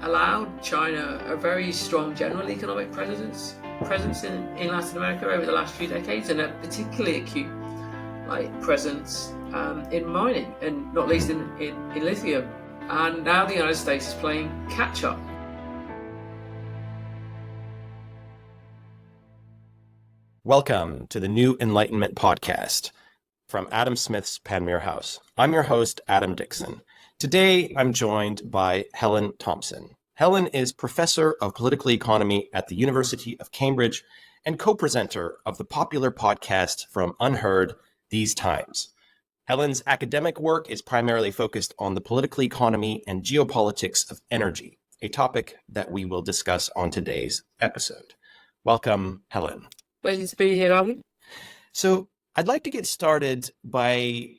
allowed China a very strong general economic presence in Latin America over the last few decades, and a particularly acute presence in mining, and not least in lithium. And now the United States is playing catch up. Welcome to the New Enlightenment podcast from Adam Smith's Panmure House. I'm your host, Adam Dixon. Today, I'm joined by Helen Thompson. Helen is professor of political economy at the University of Cambridge and co-presenter of the popular podcast from UnHerd, These Times. Helen's academic work is primarily focused on the political economy and geopolitics of energy, a topic that we will discuss on today's episode. Welcome, Helen. Pleasure to be here, Alan. So I'd like to get started by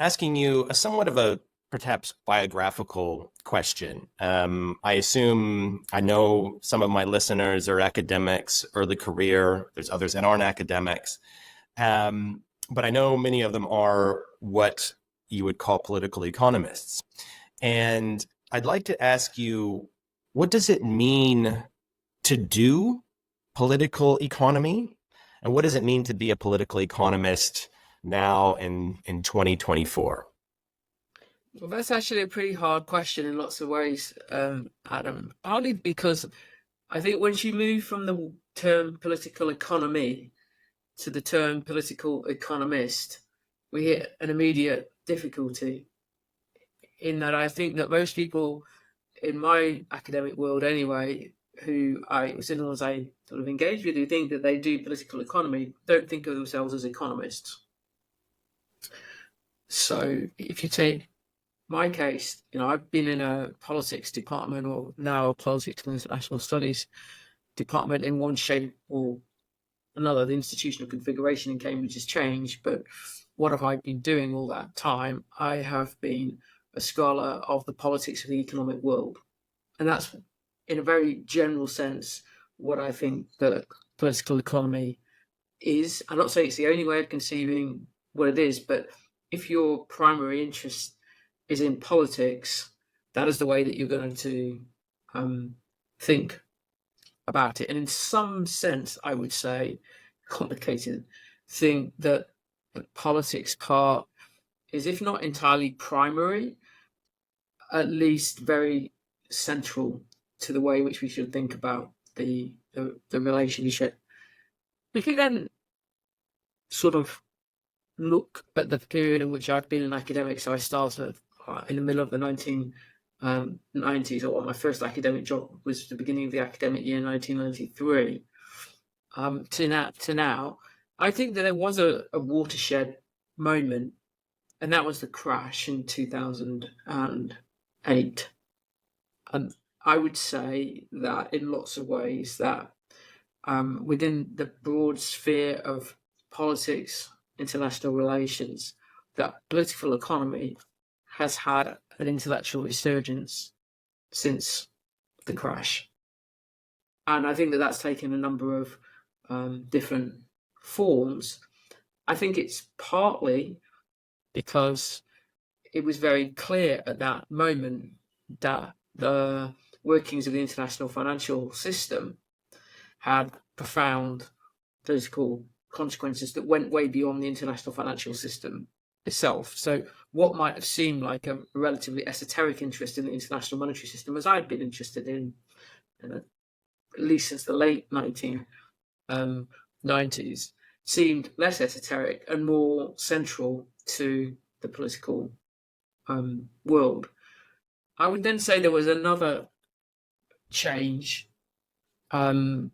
asking you a somewhat of a perhaps biographical question. I know some of my listeners are academics, early career. There's others that aren't academics. But I know many of them are what you would call political economists. And I'd like to ask you, what does it mean to do political economy? And what does it mean to be a political economist now in 2024? Well, that's actually a pretty hard question in lots of ways, Adam. Partly because I think once you move from the term political economy to the term political economist, we hit an immediate difficulty in that I think that most people in my academic world anyway, who I sort of engage with, who think that they do political economy, don't think of themselves as economists. So if you take my case, I've been in a politics department, or now a politics and international studies department in one shape or another. The institutional configuration in Cambridge has changed, but what have I been doing all that time? I have been a scholar of the politics of the economic world. And that's, in a very general sense, what I think that political economy is. I'm not saying it's the only way of conceiving what it is, but if your primary interest is in politics, that is the way that you're going to think about it. And in some sense, I would say, complicated, think that the politics part is, if not entirely primary, at least very central to the way in which we should think about the relationship. We can then sort of look at the period in which I've been an academic. So I started in the middle of the 1990s, or my first academic job was the beginning of the academic year, 1993, to now. I think that there was a watershed moment, and that was the crash in 2008. And I would say that in lots of ways that within the broad sphere of politics, international relations, that political economy has had an intellectual resurgence since the crash. And I think that that's taken a number of different forms. I think it's partly because it was very clear at that moment that the workings of the international financial system had profound political consequences that went way beyond the international financial system itself. So what might have seemed like a relatively esoteric interest in the international monetary system, as I'd been interested in at least since the late 1990s, seemed less esoteric and more central to the political world. I would then say there was another change around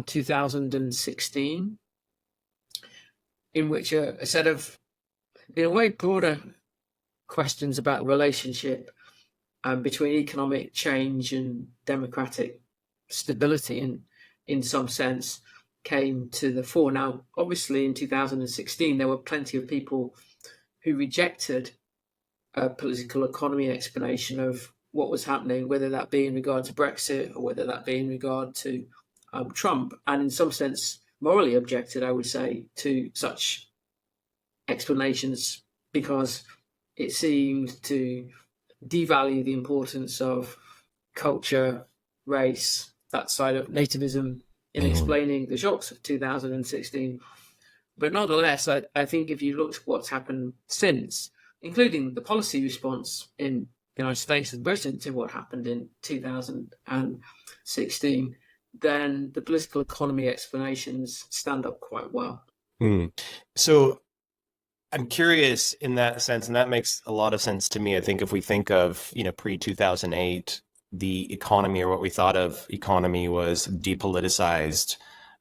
2016, in which a set of, in a way, broader questions about the relationship between economic change and democratic stability, in some sense, came to the fore. Now, obviously, in 2016, there were plenty of people who rejected a political economy explanation of what was happening, whether that be in regard to Brexit or whether that be in regard to Trump, and in some sense morally objected, I would say, to such explanations because it seemed to devalue the importance of culture, race, that side of nativism in explaining the shocks of 2016. But nonetheless, I think if you look at what's happened since, including the policy response in the United States and Britain to what happened in 2016, then the political economy explanations stand up quite well. So I'm curious in that sense, and that makes a lot of sense to me. I think if we think of, pre-2008, the economy, or what we thought of economy, was depoliticized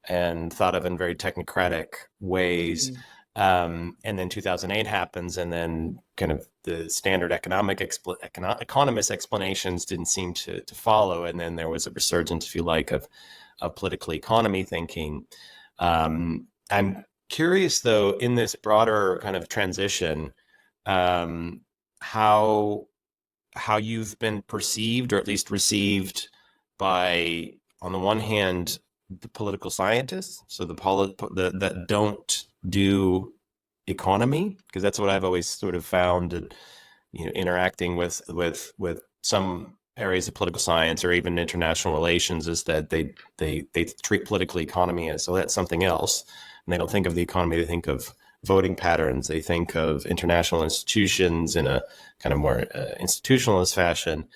and thought of in very technocratic ways. And then 2008 happens, and then kind of the standard economist explanations didn't seem to follow. And then there was a resurgence, if you like, of political economy thinking. I'm curious, though, in this broader kind of transition, how you've been perceived, or at least received, by, on the one hand, the political scientists, so that don't do economy, because that's what I've always sort of found, interacting with some areas of political science or even international relations, is that they treat political economy as, so that's something else. And they don't think of the economy. They think of voting patterns. They think of international institutions in a kind of more institutionalist fashion.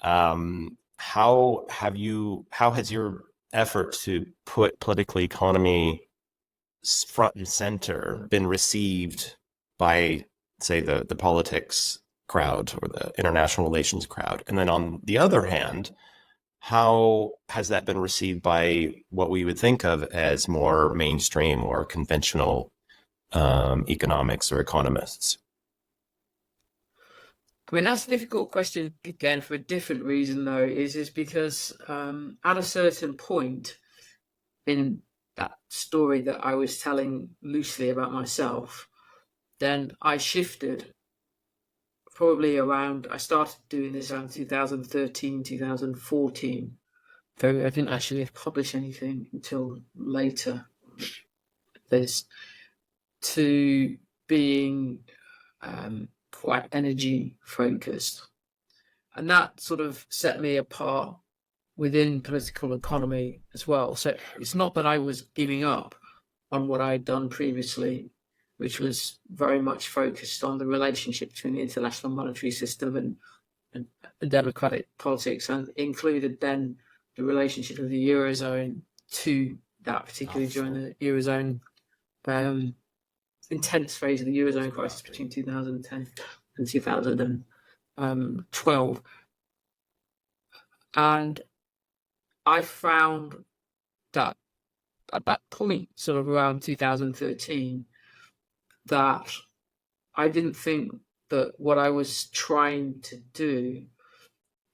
How has your effort to put political economy front and center been received by, say, the politics crowd or the international relations crowd? And then on the other hand, how has that been received by what we would think of as more mainstream or conventional economics or economists? I mean, that's a difficult question, again, for a different reason, though, is because at a certain point in that story that I was telling loosely about myself, then I shifted probably around, I started doing this around 2013, 2014. Though I didn't actually publish anything until later. This, to being quite energy focused. And that sort of set me apart within political economy as well. So it's not that I was giving up on what I'd done previously, which was very much focused on the relationship between the international monetary system and democratic politics, and included then the relationship of the Eurozone to that, particularly during the Eurozone intense phase of the Eurozone crisis between 2010 and 2012. And I found that at that point, sort of around 2013, that I didn't think that what I was trying to do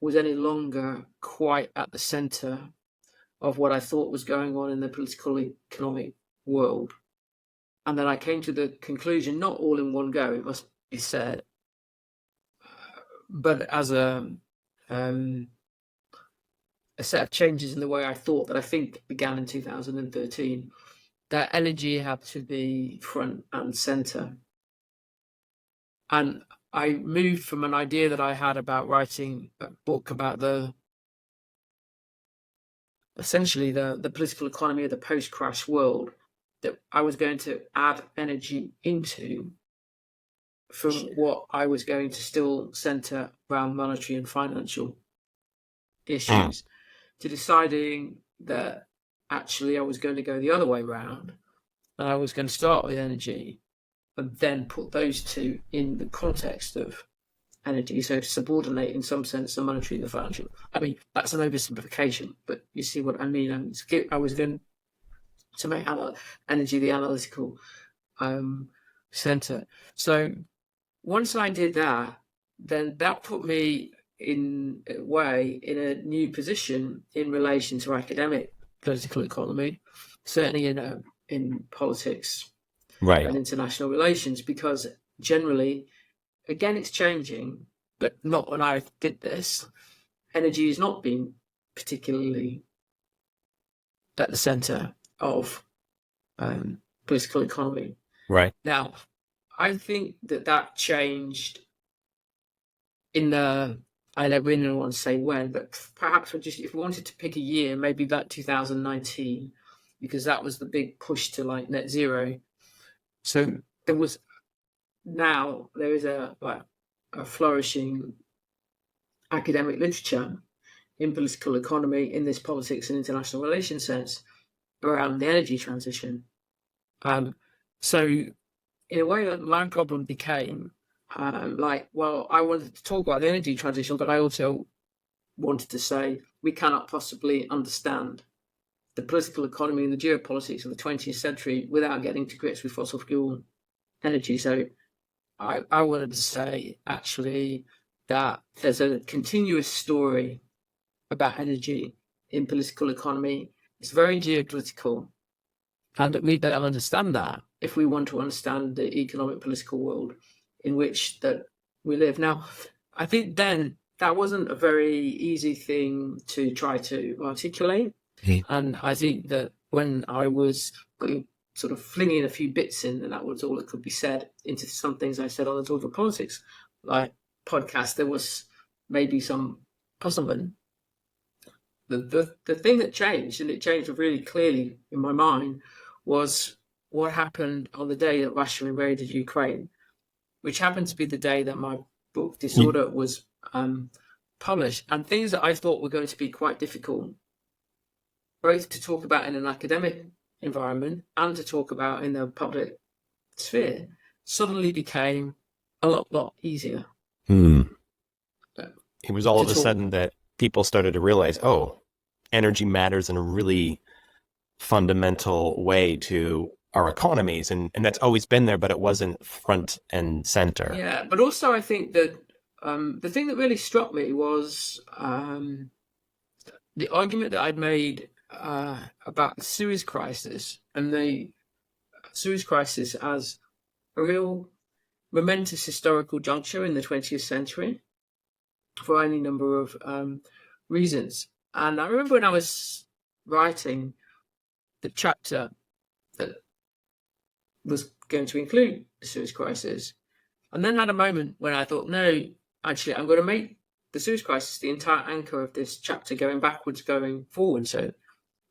was any longer quite at the center of what I thought was going on in the political economic world. And then I came to the conclusion, not all in one go, it must be said, but as a set of changes in the way I thought that I think began in 2013, that energy had to be front and center. And I moved from an idea that I had about writing a book about essentially the political economy of the post-crash world, that I was going to add energy into, from what I was going to still center around monetary and financial issues, to deciding that actually I was going to go the other way around, and I was going to start with energy and then put those two in the context of energy, so subordinate in some sense the monetary and the financial. I mean, that's an oversimplification, but you see what I mean. I was going to make energy the analytical center. So once I did that, then that put me in a way in a new position in relation to academic political economy, certainly in politics, right, and international relations, because generally, again, it's changing, but not when I did this. Energy has not been particularly at the center of political economy. right. Now, I think that changed in the I never really want to say when, but perhaps if we wanted to pick a year, maybe that 2019, because that was the big push to like net zero. So there is a flourishing academic literature in political economy, in this politics and international relations sense, around the energy transition. So in a way, my problem became I wanted to talk about the energy transition, but I also wanted to say we cannot possibly understand the political economy and the geopolitics of the 20th century without getting to grips with fossil fuel energy. So I wanted to say, actually, that there's a continuous story about energy in political economy. It's very geopolitical, and we don't understand that if we want to understand the economic political world in which that we live. Now, I think then that wasn't a very easy thing to try to articulate. And I think that when I was sort of flinging a few bits in, and that was all that could be said, into some things I said on the Talk of Politics, like podcast, there was maybe some puzzlement. The thing that changed, and it changed really clearly in my mind, was what happened on the day that Russia invaded Ukraine, which happened to be the day that my book Disorder was published, and things that I thought were going to be quite difficult, both to talk about in an academic environment and to talk about in the public sphere, suddenly became a lot easier. It was all of a sudden that people started to realize, oh, energy matters in a really fundamental way to our economies, and that's always been there, but it wasn't front and center. Yeah, but also I think that the thing that really struck me was the argument that I'd made about the Suez Crisis, and the Suez Crisis as a real momentous historical juncture in the 20th century for any number of reasons. And I remember when I was writing the chapter that was going to include the Suez Crisis, and then had a moment when I thought, no, actually, I'm going to make the Suez Crisis the entire anchor of this chapter, going backwards, going forward, so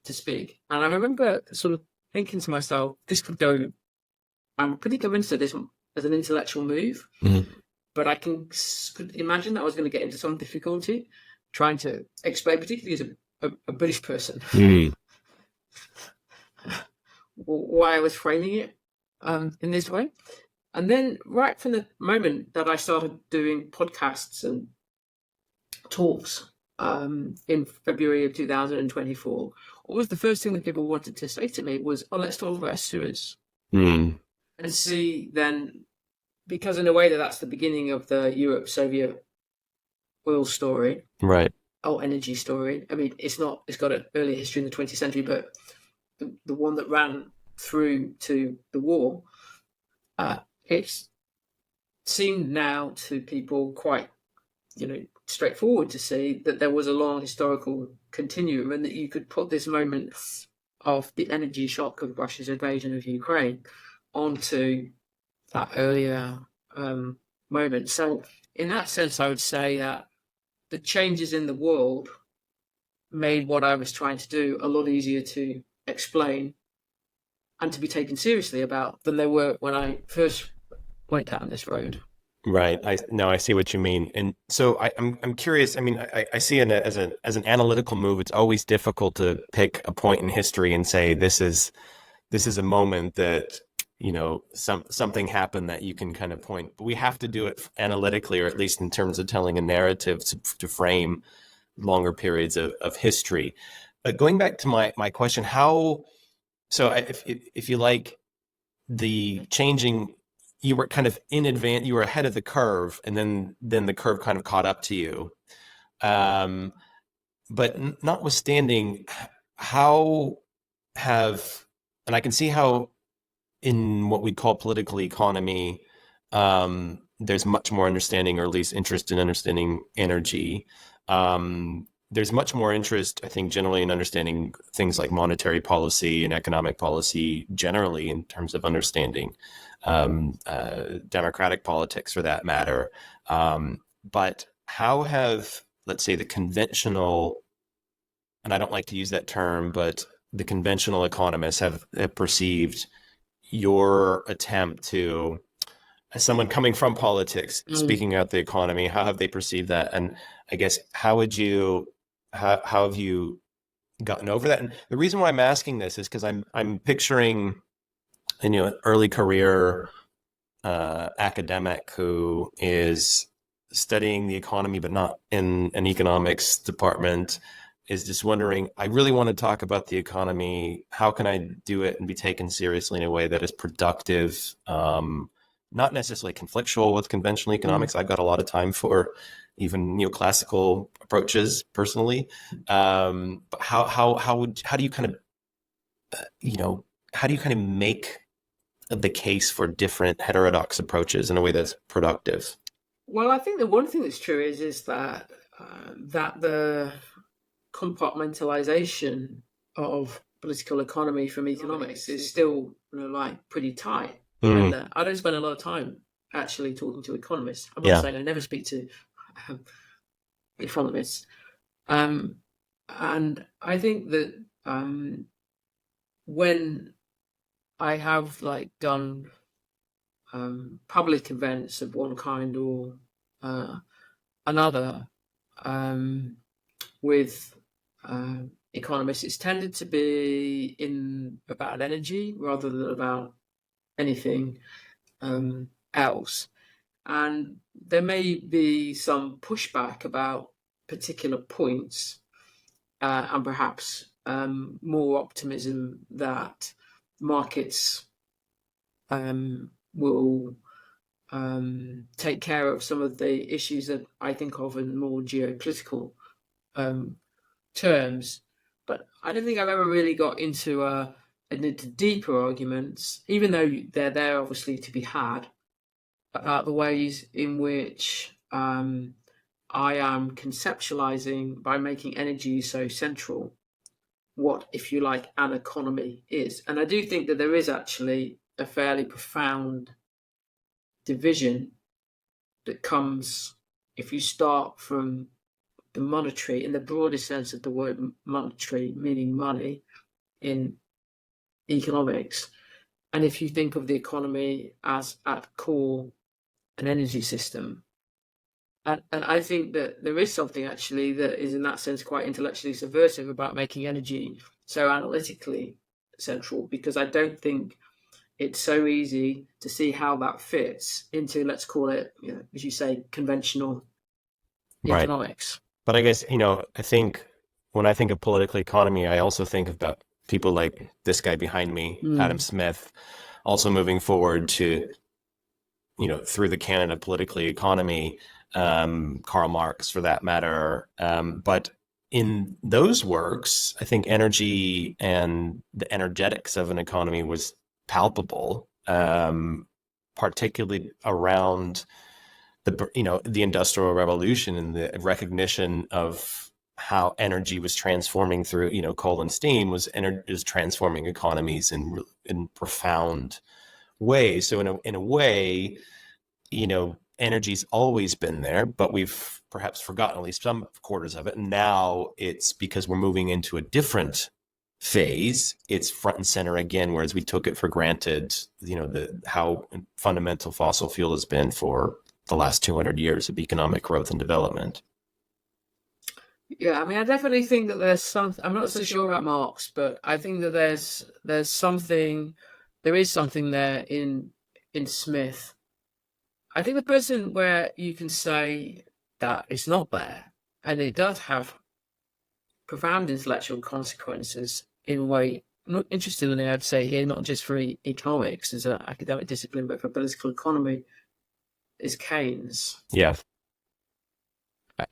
to speak. And I remember sort of thinking to myself, this could go, I'm pretty convinced that this as an intellectual move, but I could imagine that I was going to get into some difficulty trying to explain, particularly as a British person, why I was framing it in this way. And then right from the moment that I started doing podcasts and talks in February of 2024, what was the first thing that people wanted to say to me was, oh, let's talk about Suez. And see then, because in a way that's the beginning of the Europe-Soviet oil story. Right. Oh, energy story. I mean, it's got an early history in the 20th century, but the one that ran through to the war, it seemed now to people quite, straightforward to see that there was a long historical continuum, and that you could put this moment of the energy shock of Russia's invasion of Ukraine onto that earlier moment. So in that sense, I would say that the changes in the world made what I was trying to do a lot easier to explain and to be taken seriously about than they were when I first went down this road. Right. I see what you mean. And so I'm curious. I mean, I see it as an analytical move. It's always difficult to pick a point in history and say this is a moment that, something happened that you can kind of point. But we have to do it analytically, or at least in terms of telling a narrative to frame longer periods of history. But going back to my question, if you like, the changing, you were kind of in advance, you were ahead of the curve, and then the curve kind of caught up to you. But notwithstanding, and I can see how in what we call political economy, there's much more understanding, or at least interest in understanding energy. There's much more interest, I think, generally in understanding things like monetary policy and economic policy generally, in terms of understanding democratic politics, for that matter. But how have, let's say, the conventional, and I don't like to use that term, but the conventional economists have perceived your attempt to, as someone coming from politics, Mm. speaking out the economy, how have they perceived that? And I guess how have you gotten over that? And the reason why I'm asking this is because I'm picturing, an early career academic who is studying the economy but not in an economics department, is just wondering, I really want to talk about the economy. How can I do it and be taken seriously in a way that is productive, not necessarily conflictual with conventional Mm. economics? I've got a lot of time for even neoclassical approaches personally. But how do you kind of, you know, how do you kind of make the case for different heterodox approaches in a way that's productive? Well, I think the one thing that's true is that that the compartmentalization of political economy from economics is still, like pretty tight. And Mm, I don't spend a lot of time actually talking to economists. I'm not yeah. saying I never speak to um, economists. Um, and I think that when I have like done public events of one kind or uh, another um, with economists, it's tended to be in about energy rather than about anything else. And there may be some pushback about particular points, and perhaps more optimism that markets will take care of some of the issues that I think of in more geopolitical um, terms. But I don't think I've ever really got into deeper arguments, even though they're there obviously to be had, about the ways in which I am conceptualizing by making energy so central what, if you like, an economy is. And I do think that there is actually a fairly profound division that comes if you start from the monetary, in the broadest sense of the word monetary, meaning money in economics. And if you think of the economy as at core an energy system, and I think that there is something actually that is in that sense quite intellectually subversive about making energy so analytically central, because I don't think it's so easy to see how that fits into, let's call it, as you say, conventional Right. economics. But I guess, I think when I think of political economy, I also think about people like this guy behind me, Adam Mm. Smith, also moving forward to, through the canon of political economy, Karl Marx for that matter. But in those works, I think energy and the energetics of an economy was palpable, particularly around the industrial revolution and the recognition of how energy was transforming through coal and steam is transforming economies in profound ways. So in a way, energy's always been there, but we've perhaps forgotten at least some quarters of it. And now it's because we're moving into a different phase, it's front and center again, whereas we took it for granted, how fundamental fossil fuel has been for the last 200 years of economic growth and development. Yeah, I mean, I definitely think that there's some. I'm not so sure about Marx, but I think that there's something, there is something there in Smith. I think the person where you can say that it's not there, and it does have profound intellectual consequences in a way. Not interestingly, I'd say here, not just for economics as an academic discipline, but for political economy, is Keynes. Yeah.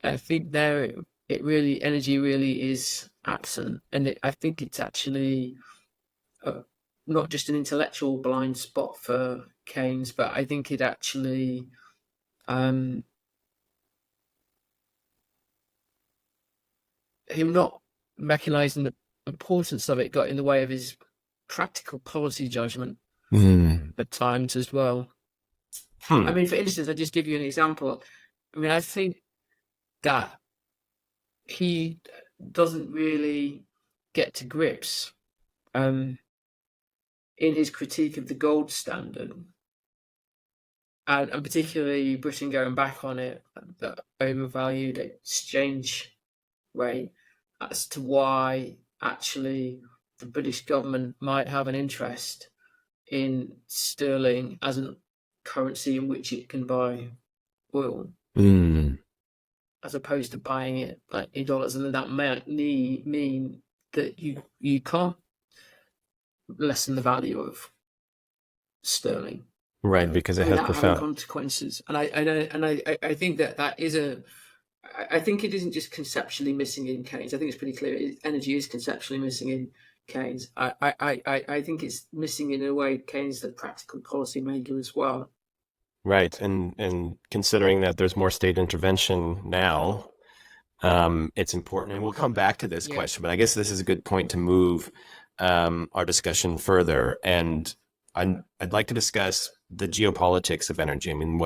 I think there it really energy really is absent, and I think it's actually uh, not just an intellectual blind spot for Keynes, but I think it actually um, him not recognizing the importance of it got in the way of his practical policy judgment Mm. at times as well. I Hmm. mean, for instance, I'll just give you an example. I mean, I think that he doesn't really get to grips in his critique of the gold standard, and particularly Britain going back on it, the overvalued exchange rate, as to why actually the British government might have an interest in sterling as a currency in which it can buy oil, as opposed to buying it like in dollars, and that may mean that you can't lessen the value of sterling, Right, because it has without having profound. consequences. And I think that is I think it isn't just conceptually missing in Keynes. I think it's pretty clear energy is conceptually missing in Keynes. I think it's missing in a way Keynes, the practical policy maker, as well. Right, and considering that there's more state intervention now, it's important. And we'll come back to this question, but I guess this is a good point to move our discussion further. And I'd like to discuss the geopolitics of energy. I mean,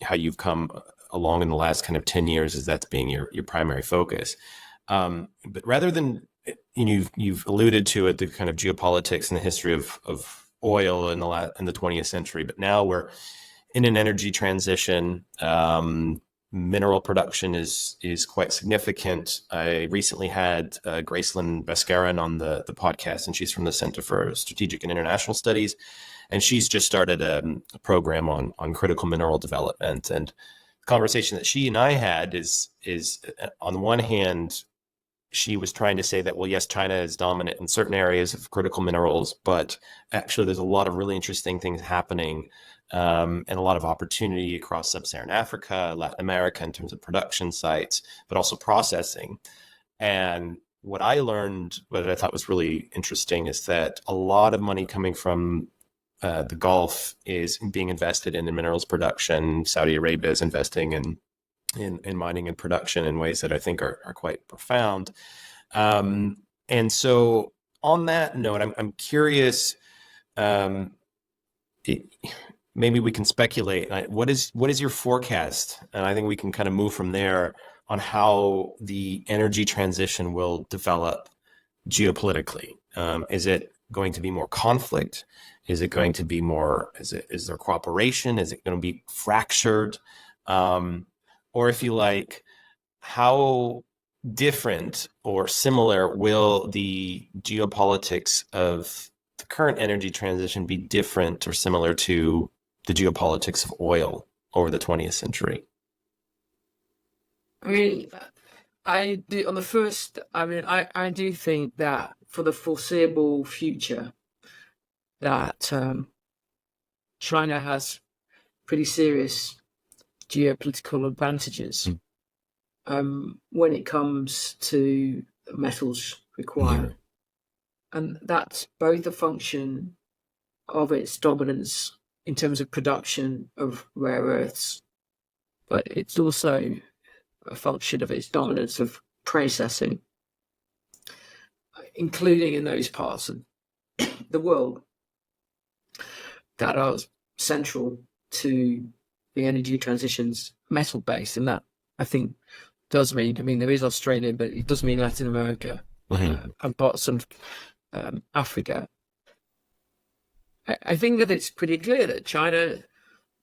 how you've come along in the last kind of 10 years as that's being your primary focus. But rather than, you've alluded to it, the kind of geopolitics and the history of oil in the 20th century, but now we're in an energy transition. Mineral production is quite significant. I recently had Gracelyn Bascarin on the podcast, and she's from the Center for Strategic and International Studies, and she's just started a program on critical mineral development. And the conversation that she and I had is on the one hand, she was trying to say that, well, yes, China is dominant in certain areas of critical minerals, but actually there's a lot of really interesting things happening and a lot of opportunity across sub-Saharan Africa, Latin America in terms of production sites, but also processing. And what I learned, what I thought was really interesting, is that a lot of money coming from the Gulf is being invested in the minerals production. Saudi Arabia is investing in mining and production in ways that I think are quite profound. And so on that note, I'm curious, maybe we can speculate. What is your forecast? And I think we can kind of move from there on how the energy transition will develop geopolitically. Is it going to be more conflict? Is it going to be more, is there cooperation? Is it going to be fractured? Or if you like, how different or similar will the geopolitics of the current energy transition be different or similar to the geopolitics of oil over the 20th century? I mean, I do think that for the foreseeable future, that China has pretty serious geopolitical advantages when it comes to metals required. And that's both a function of its dominance in terms of production of rare earths, but it's also a function of its dominance of processing, including in those parts of the world that are central to the energy transition's metal base. And that, I think, does mean, there is Australia, but it does mean Latin America and parts of Africa. I think that it's pretty clear that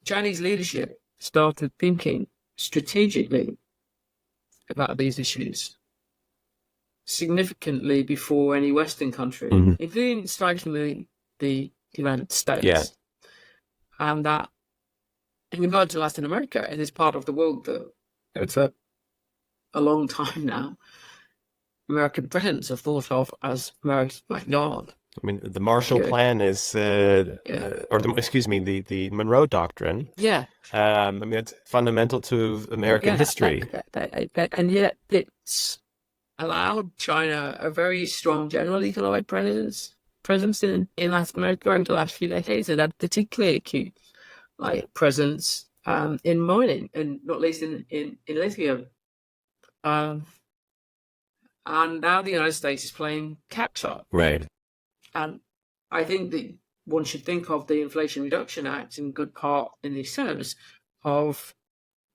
Chinese leadership started thinking strategically about these issues significantly before any Western country, including, strikingly, the United States. Yeah. And that in regard to Latin America, it is part of the world that for a long time now, American presidents are thought of as America's backyard. I mean, the Marshall Plan is, the Monroe Doctrine. Yeah. It's fundamental to American history. And yet it's allowed China a very strong general economic presence in Latin America over the last few decades, and that particularly acute presence in mining, and not least in lithium. And now the United States is playing catch up. Right. And I think that one should think of the Inflation Reduction Act in good part in these terms of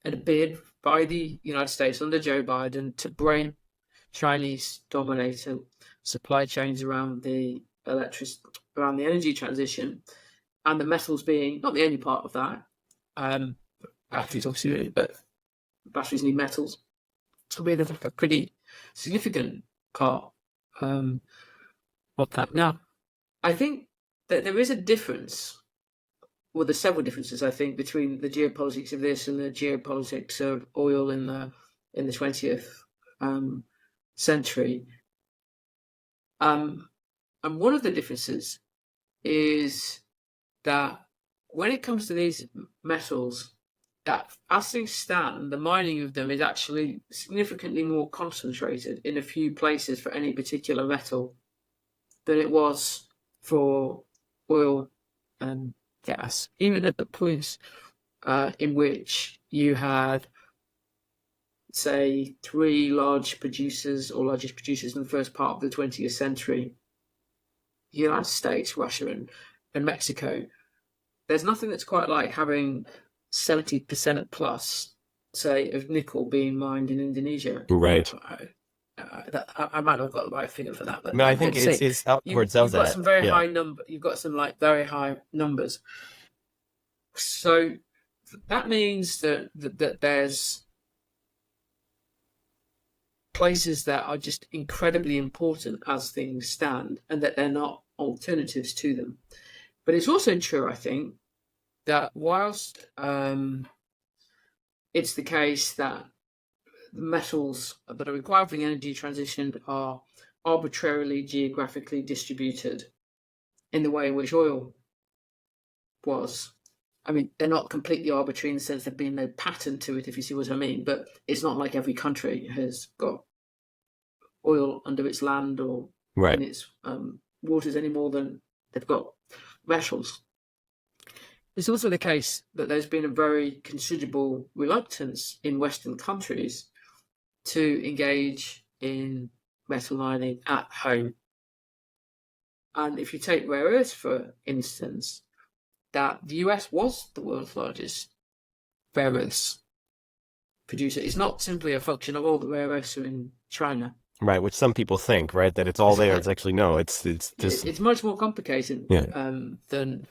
a bid by the United States under Joe Biden to bring Chinese dominated supply chains around the energy transition, and the metals being not the only part of that. Batteries obviously, but batteries need metals to be a pretty significant part of that. Now, I think that there is a difference. Well, there's several differences, I think, between the geopolitics of this and the geopolitics of oil in the 20th century. And one of the differences is that when it comes to these metals, that as things stand, the mining of them is actually significantly more concentrated in a few places for any particular metal than it was for oil and gas. Even at the points in which you had, say, three large producers or largest producers in the first part of the 20th century, the United States, Russia, and Mexico, there's nothing that's quite like having 70% plus, say, of nickel being mined in Indonesia. Right. I might not have got the right figure for that, but No, I think it's upwards of that. You've got some very high number. You've got some very high numbers. So that means that there's places that are just incredibly important as things stand, and that they're not alternatives to them. But it's also true, I think, that whilst it's the case that the metals that are required for the energy transition are arbitrarily geographically distributed in the way in which oil was. I mean, they're not completely arbitrary in the sense there's been no pattern to it, if you see what I mean, but it's not like every country has got oil under its land or in its waters any more than they've got metals. It's also the case that there's been a very considerable reluctance in Western countries to engage in metal mining at home. And if you take rare earths, for instance, that the US was the world's largest rare earths producer. It's not simply a function of all the rare earths are in China. Right, which some people think, right, that it's all there. It's actually, no, it's just... It's much more complicated than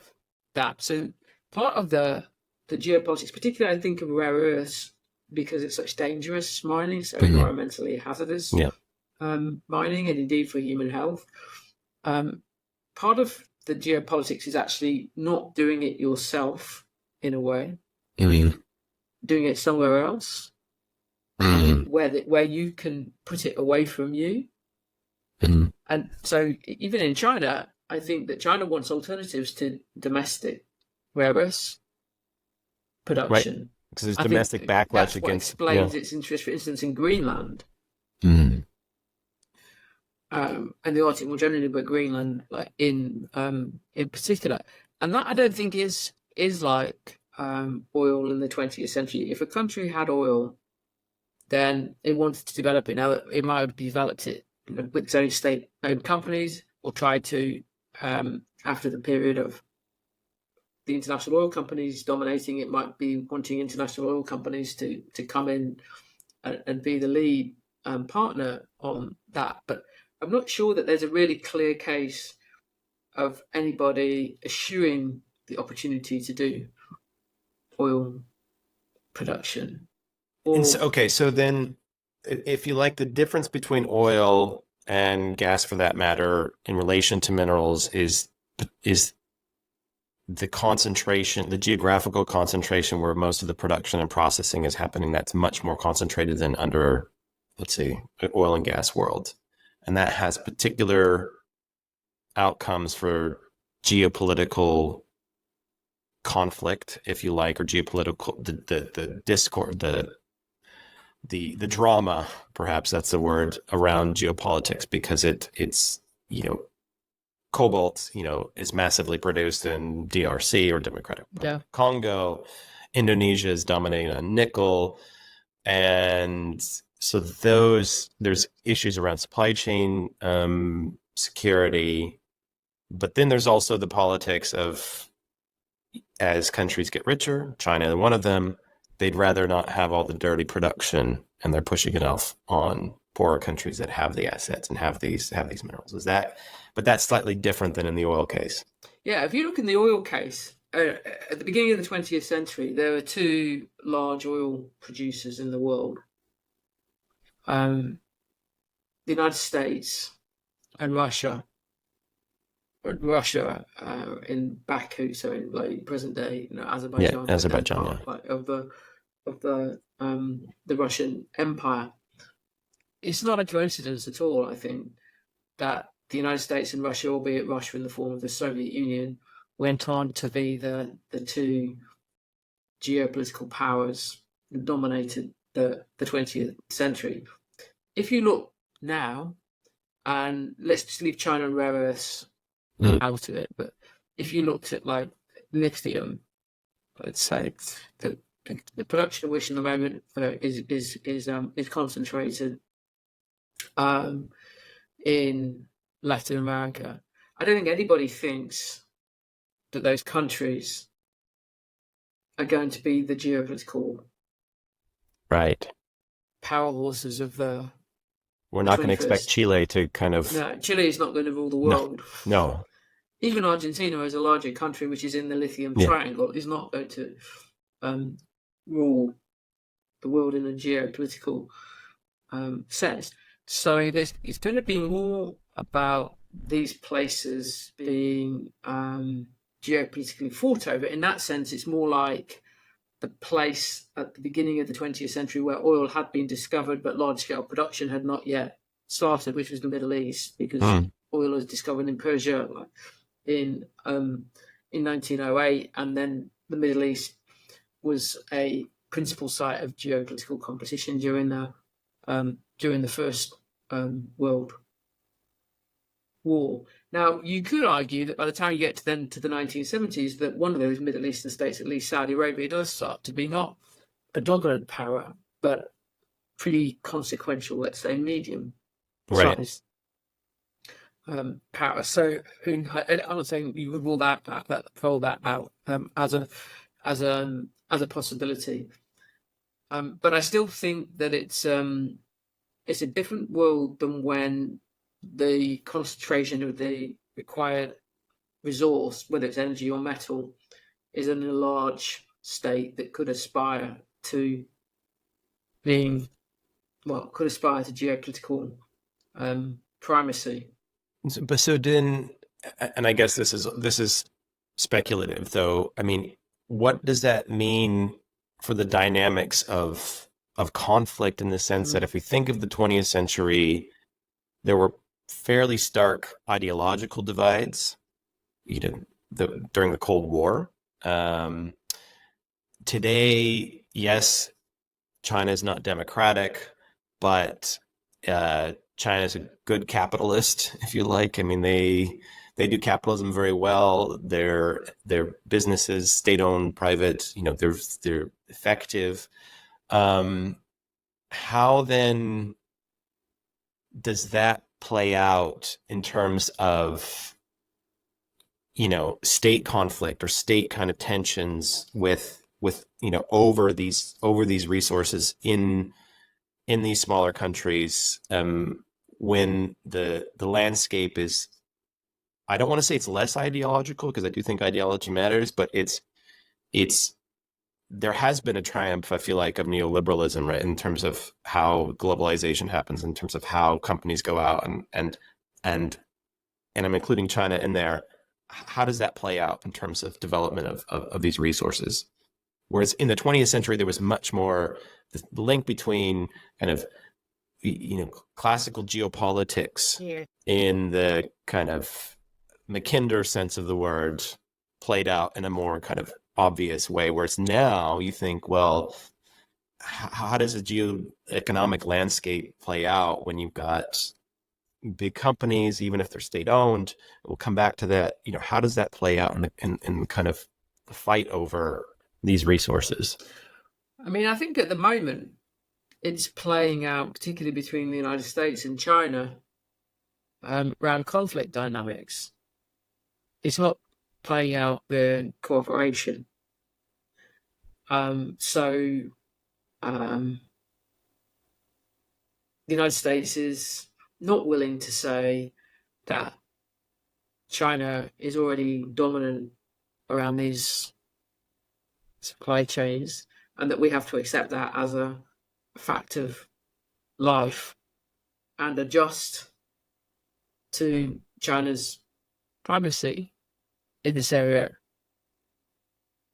that. So part of the geopolitics, particularly I think of rare earths, because it's such dangerous mining, so environmentally hazardous mining, and indeed for human health. Part of the geopolitics is actually not doing it yourself in a way, doing it somewhere else, where you can put it away from you. And so even in China, I think that China wants alternatives to domestic rare earths production. Right. Because there's domestic backlash against... What explains its interest, for instance, in Greenland. And the Arctic more generally, but Greenland in particular. And that I don't think is like oil in the 20th century. If a country had oil, then it wanted to develop it. Now, it might have developed it with its own state-owned companies, or tried to, after the period of the international oil companies dominating, it might be wanting international oil companies to come in and be the lead partner on that. But I'm not sure that there's a really clear case of anybody eschewing the opportunity to do oil production. So then, if you like, the difference between oil and gas, for that matter, in relation to minerals is the concentration, the geographical concentration where most of the production and processing is happening. That's much more concentrated than under, let's say, oil and gas world. And that has particular outcomes for geopolitical conflict, if you like, or geopolitical, the discord, the drama, perhaps that's the word, around geopolitics, because it's cobalt, is massively produced in DRC or Democratic Republic of Congo. Indonesia is dominating on nickel. And so there's issues around supply chain security, but then there's also the politics of, as countries get richer, China one of them, they'd rather not have all the dirty production, and they're pushing it off on poorer countries that have the assets and have these minerals. Is that? But that's slightly different than in the oil case. Yeah, if you look in the oil case, at the beginning of the 20th century, there were two large oil producers in the world. The United States and Russia. Russia in Baku, so in like present day, Azerbaijan, Azerbaijan, part, like, of the Russian Empire. It's not a coincidence at all, I think, that the United States and Russia, albeit Russia in the form of the Soviet Union, went on to be the two geopolitical powers that dominated the 20th century. If you look now, and let's just leave China and rare earths out of it, but if you looked at like lithium, let's say the production of which in the moment is concentrated in Latin America, I don't think anybody thinks that those countries are going to be the geopolitical power horses of the. We're not going to expect Chile to kind of. No, Chile is not going to rule the world. No. Even Argentina, as a larger country which is in the lithium triangle, is not going to rule the world in a geopolitical sense. So it's going to be more about these places being geopolitically fought over. In that sense, it's more like the place at the beginning of the 20th century where oil had been discovered but large-scale production had not yet started, which was the Middle East, because oil was discovered in Persia in 1908, and then the Middle East was a principal site of geopolitical competition during the First World War. Now, you could argue that by the time you get to the 1970s, that one of those Middle Eastern states, at least Saudi Arabia, does start to be not a dominant power, but pretty consequential, let's say, medium size power. So I'm not saying you would rule that out as a possibility, but I still think that it's a different world than when the concentration of the required resource, whether it's energy or metal, is in a large state that could aspire to geopolitical primacy. So then, and I guess this is speculative, though. I mean, what does that mean for the dynamics of conflict, in the sense that if we think of the 20th century, there were fairly stark ideological divides, during the Cold War. Today, yes, China is not democratic, but China is a good capitalist, if you like. I mean, they do capitalism very well. Their businesses, state-owned, private, they're effective. How then does that play out in terms of, state conflict or state kind of tensions with over these resources in these smaller countries, when the landscape is, I don't want to say it's less ideological, because I do think ideology matters, but there has been a triumph, I feel like, of neoliberalism, right, in terms of how globalization happens, in terms of how companies go out and I'm including China in there. How does that play out in terms of development of these resources? Whereas in the 20th century, there was much more the link between kind of, classical geopolitics in the kind of Mackinder sense of the word played out in a more kind of obvious way. Whereas now you think, well, how does the geoeconomic landscape play out when you've got big companies, even if they're state-owned? We'll come back to that. How does that play out in kind of the fight over these resources? I mean, I think at the moment it's playing out, particularly between the United States and China, around conflict dynamics. It's not playing out the cooperation. So the United States is not willing to say that China is already dominant around these supply chains and that we have to accept that as a fact of life and adjust to China's primacy in this area.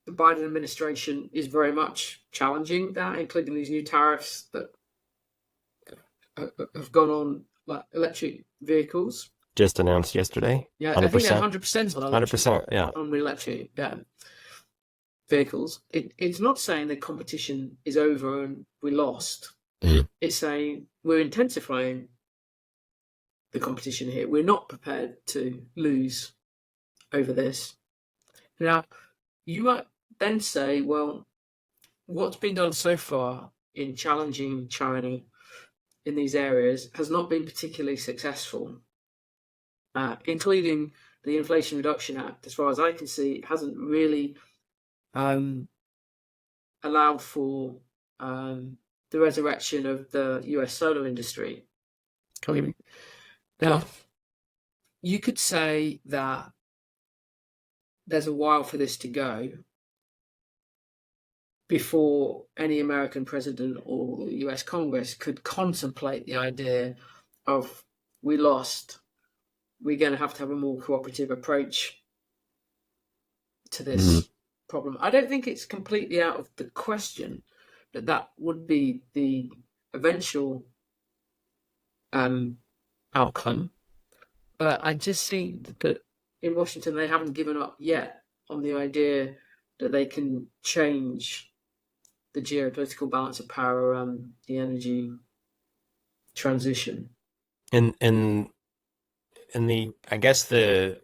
The Biden administration is very much challenging that, including these new tariffs that have gone on like electric vehicles. Just announced yesterday. Yeah, 100%. I think they're 100% on electric. 100%, yeah. On electric, vehicles. It's not saying the competition is over and we lost. It's saying we're intensifying the competition here. We're not prepared to lose over this. Now, you might then say, well, what's been done so far in challenging China in these areas has not been particularly successful, including the Inflation Reduction Act. As far as I can see, hasn't really allowed for the resurrection of the US solar industry. Now, you could say that there's a while for this to go before any American president or US Congress could contemplate the idea of we lost, we're going to have a more cooperative approach to this problem. I don't think it's completely out of the question that that would be the eventual outcome. But I just think that in Washington they haven't given up yet on the idea that they can change the geopolitical balance of power around the energy transition. And the I guess the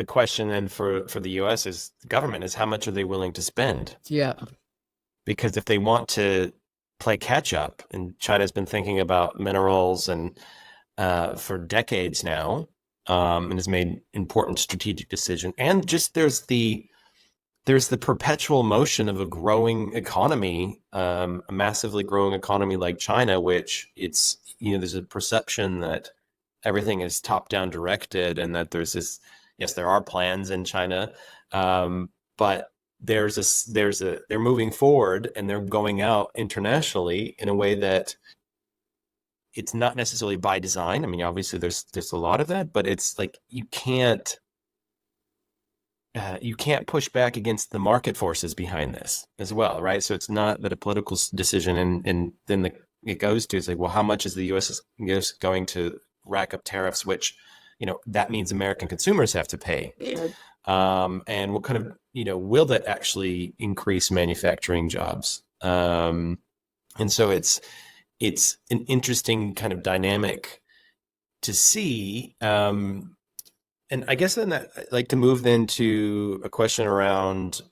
question then for the US is the government is how much are they willing to spend? Yeah. Because if they want to play catch up, and China's been thinking about minerals and for decades now, and has made important strategic decisions, and just there's the perpetual motion of a growing economy, a massively growing economy like China, which it's, there's a perception that everything is top down directed and that there's this, yes, there are plans in China, but they're moving forward and they're going out internationally in a way that it's not necessarily by design. I mean, obviously there's a lot of that, but it's like you can't push back against the market forces behind this as well, right? So it's not that a political decision and then it goes to, it's like, well, how much is the US going to rack up tariffs, which, that means American consumers have to pay. Yeah. And what kind of, will that actually increase manufacturing jobs? And so it's an interesting kind of dynamic to see. And I guess then I'd like to move then to a question around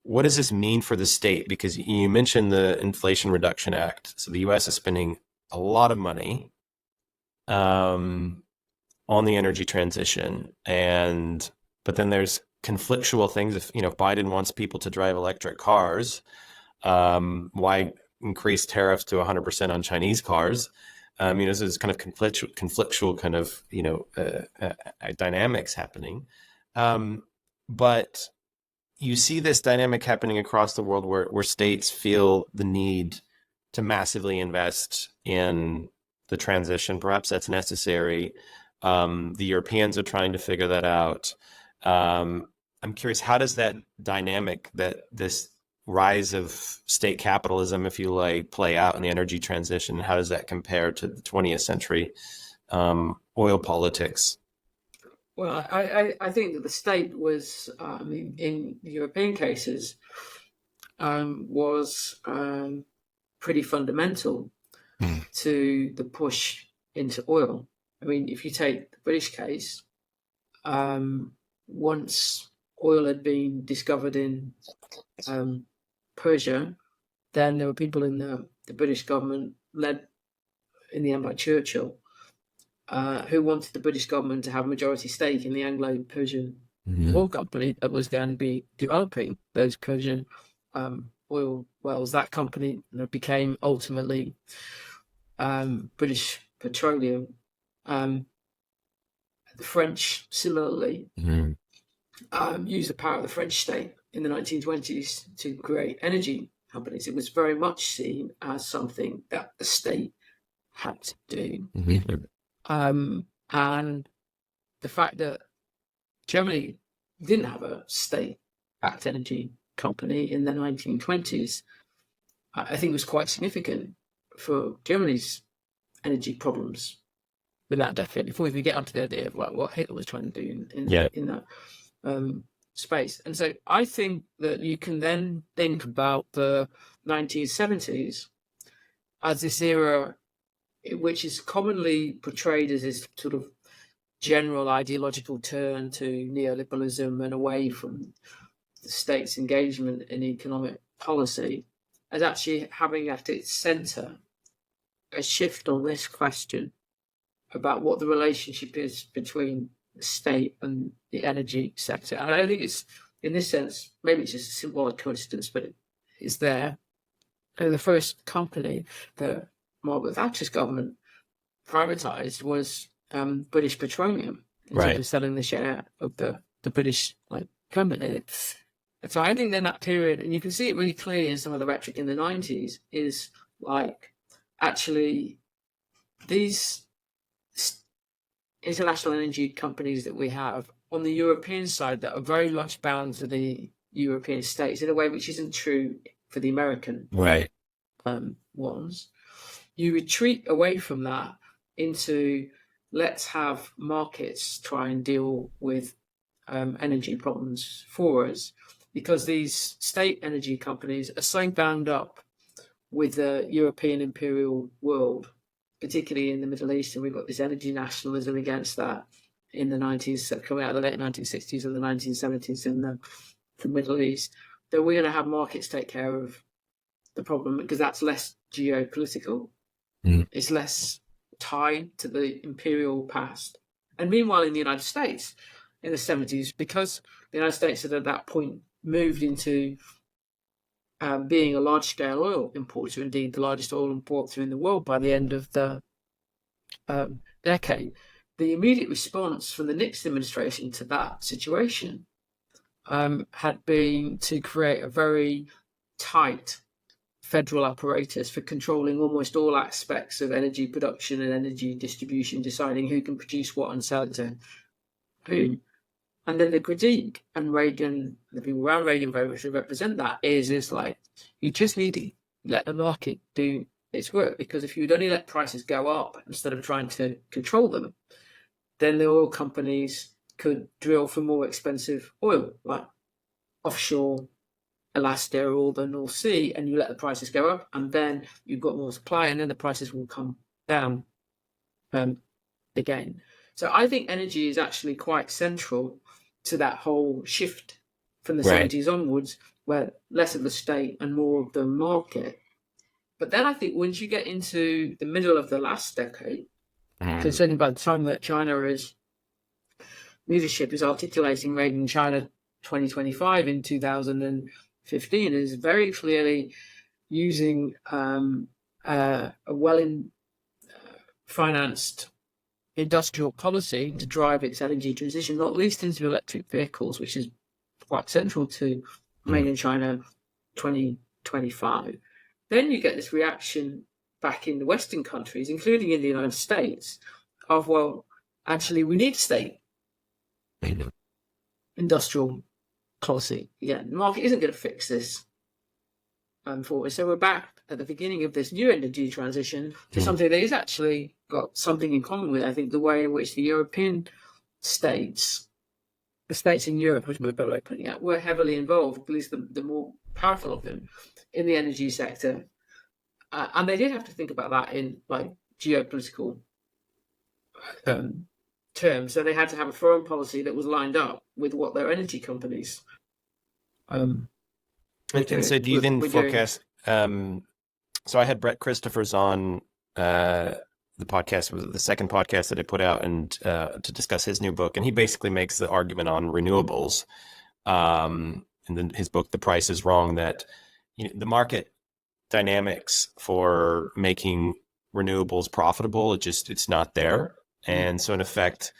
what does this mean for the state? Because you mentioned the Inflation Reduction Act. So the US is spending a lot of money on the energy transition. But then there's conflictual things. If Biden wants people to drive electric cars, why increase tariffs to 100% on Chinese cars? This is kind of conflictual kind of dynamics happening. But you see this dynamic happening across the world where states feel the need to massively invest in the transition. Perhaps that's necessary. The Europeans are trying to figure that out. I'm curious, how does that dynamic, that this rise of state capitalism, if you like, play out in the energy transition? How does that compare to the 20th century oil politics? Well, I think that the state was, in European cases, was pretty fundamental to the push into oil. I mean, if you take the British case, once oil had been discovered in Persia, then there were people in the British government, led in the end by Churchill, who wanted the British government to have a majority stake in the Anglo-Persian oil company that was going to be developing those Persian oil wells. That company became ultimately British Petroleum. The French similarly used the power of the French state in the 1920s to create energy companies. It was very much seen as something that the state had to do. And the fact that Germany didn't have a state-backed energy company in the 1920s, I think was quite significant for Germany's energy problems in that decade, before we get onto the idea of what Hitler was trying to do in that space. And so I think that you can then think about the 1970s as this era which is commonly portrayed as this sort of general ideological turn to neoliberalism and away from the state's engagement in economic policy, as actually having at its centre a shift on this question about what the relationship is between the state and the energy sector. And I think it's, in this sense, maybe it's just a symbolic coincidence, but it's there. And the first company that Margaret Thatcher's government privatised was British Petroleum, in terms of selling the share of the British company. So I think then that period, and you can see it really clearly in some of the rhetoric in the 90s, is actually these international energy companies that we have on the European side that are very much bound to the European states in a way which isn't true for the American ones. You retreat away from that into let's have markets try and deal with energy problems for us, because these state energy companies are so bound up with the European imperial world, particularly in the Middle East, and we've got this energy nationalism against that in the 90s, coming out of the late 1960s and the 1970s in the Middle East, that we're going to have markets take care of the problem, because that's less geopolitical. It's less tied to the imperial past. And meanwhile, in the United States, in the 70s, because the United States had at that point moved into being a large-scale oil importer, indeed the largest oil importer in the world by the end of the decade, the immediate response from the Nixon administration to that situation had been to create a very tight federal apparatus for controlling almost all aspects of energy production and energy distribution, deciding who can produce what and sell it to who. And then the critique, and Reagan, the people around Reagan very much represent that, is like, you just need to let the market do its work, because if you'd only let prices go up instead of trying to control them, then the oil companies could drill for more expensive oil, like offshore Alaska or the North Sea, and you let the prices go up, and then you've got more supply, and then the prices will come down again. So I think energy is actually quite central to that whole shift from the 70s onwards, where less of the state and more of the market. But then I think once you get into the middle of the last decade, concerning by the time that China's leadership is articulating Reagan China 2025 in 2015, is very clearly using a well-financed industrial policy to drive its energy transition, not least into electric vehicles, which is quite central to Made in China 2025. Then you get this reaction back in the Western countries, including in the United States, of, well, actually we need state industrial policy. Yeah, the market isn't going to fix this for us. So we're back at the beginning of this new energy transition to something that is actually got something in common with, I think, the way in which the European states, the states in Europe, which we're better way putting out, were heavily involved, at least the more powerful of them, in the energy sector. And they did have to think about that in geopolitical terms. So they had to have a foreign policy that was lined up with what their energy companies and so do you then forecast so I had Brett Christophers on the podcast, was the second podcast that I put out, and to discuss his new book, and he basically makes the argument on renewables, and then his book The Price is Wrong, that the market dynamics for making renewables profitable, it's not there. And so in effect,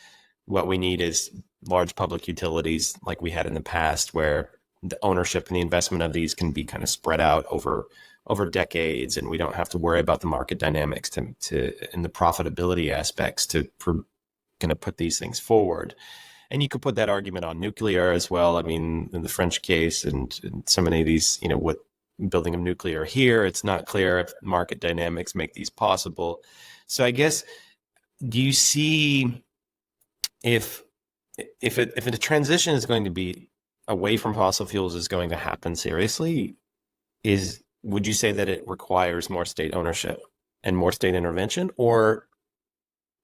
what we need is large public utilities like we had in the past, where the ownership and the investment of these can be kind of spread out over decades, and we don't have to worry about the market dynamics to and the profitability aspects to kind of put these things forward. And you could put that argument on nuclear as well. I mean, in the French case and so many of these, what building of nuclear here, it's not clear if market dynamics make these possible. So I guess, do you see if a transition is going to be away from fossil fuels is going to happen seriously, would you say that it requires more state ownership and more state intervention, or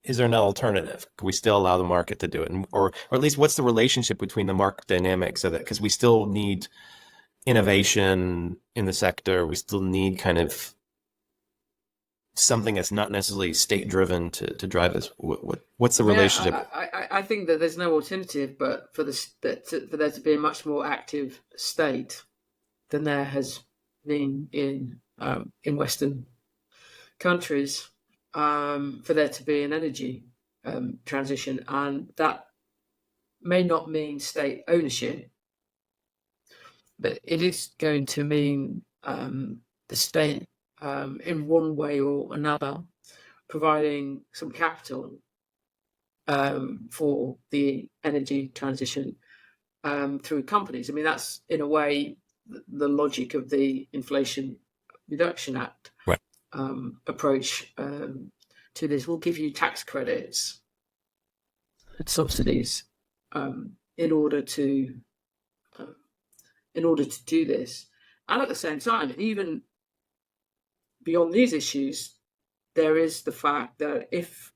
is there an alternative? Can we still allow the market to do it? Or at least what's the relationship between the market dynamics of it? Because we still need innovation in the sector. We still need kind of something that's not necessarily state driven to drive this. What's the relationship? I think that there's no alternative, but for there to be a much more active state than there has been in Western countries, for there to be an energy transition, and that may not mean state ownership, but it is going to mean the state, in one way or another, providing some capital for the energy transition through companies. I mean, that's in a way the logic of the Inflation Reduction Act approach to this. We'll give you tax credits and subsidies in order to do this. And at the same time, even beyond these issues, there is the fact that if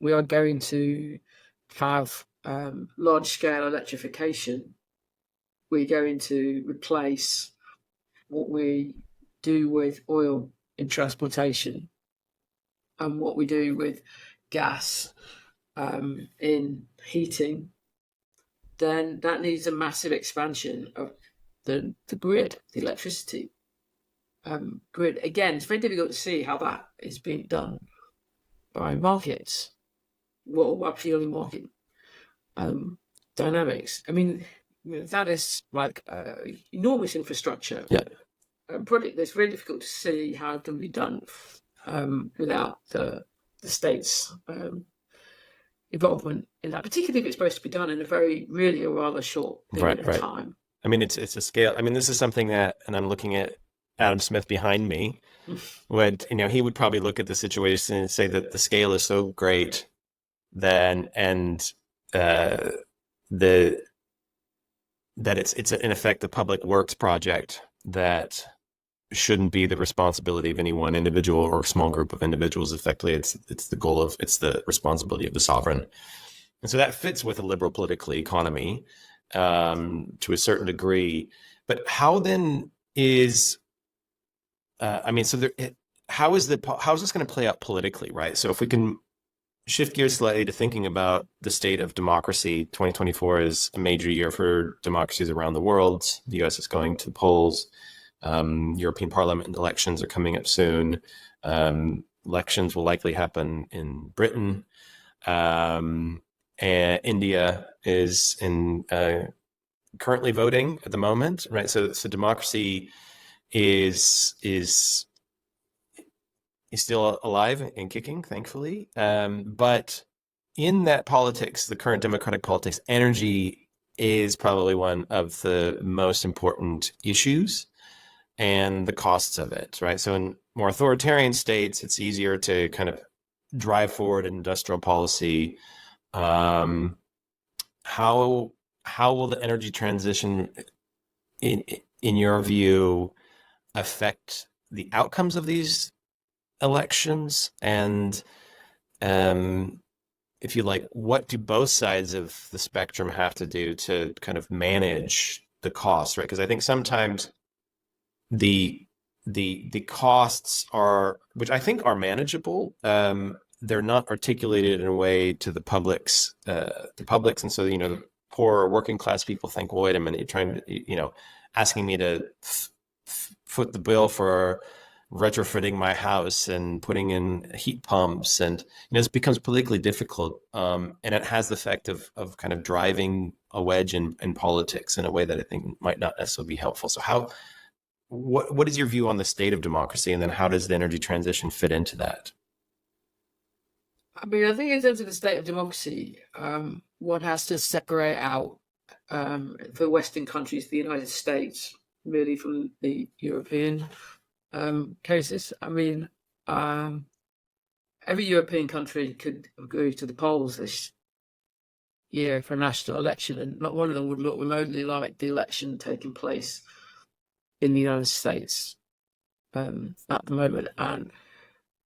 we are going to have large-scale electrification, we're going to replace what we do with oil in transportation and what we do with gas in heating, then that needs a massive expansion of the grid, the electricity grid. Again, it's very difficult to see how that is being done by markets, purely market dynamics. I mean, that is like enormous infrastructure. Yeah. Project that's very difficult to see how it can be done without the state's involvement in that, particularly if it's supposed to be done in a rather short period of time. I mean, it's a scale. I mean, this is something that, and I'm looking at Adam Smith behind me, he would probably look at the situation and say that the scale is so great that it's in effect a public works project that shouldn't be the responsibility of any one individual or a small group of individuals. Effectively, it's the responsibility of the sovereign. And so that fits with a liberal political economy to a certain degree. But how then is, how is this going to play out politically, right? So if we can shift gears slightly to thinking about the state of democracy, 2024 is a major year for democracies around the world. The US is going to the polls. European Parliament elections are coming up soon. Elections will likely happen in Britain. And India is currently voting at the moment, right? So democracy is still alive and kicking, thankfully. But in that politics, the current democratic politics, energy is probably one of the most important issues, and the costs of it, right? So in more authoritarian states, it's easier to kind of drive forward industrial policy. How will the energy transition, in your view, affect the outcomes of these elections? And if you like, what do both sides of the spectrum have to do to kind of manage the costs, right? Because I think sometimes the costs are, which I think are manageable, they're not articulated in a way to the publics, and so the poor or working class people think, well, wait a minute, you're trying to, asking me to foot the bill for retrofitting my house and putting in heat pumps, and this becomes politically difficult, and it has the effect of kind of driving a wedge in politics in a way that I think might not necessarily be helpful. So what is your view on the state of democracy, and then how does the energy transition fit into that? I mean, I think in terms of the state of democracy, one has to separate out for Western countries, the United States, really from the European cases. I mean, every European country could go to the polls this year for a national election, and not one of them would look remotely like the election taking place in the United States at the moment. And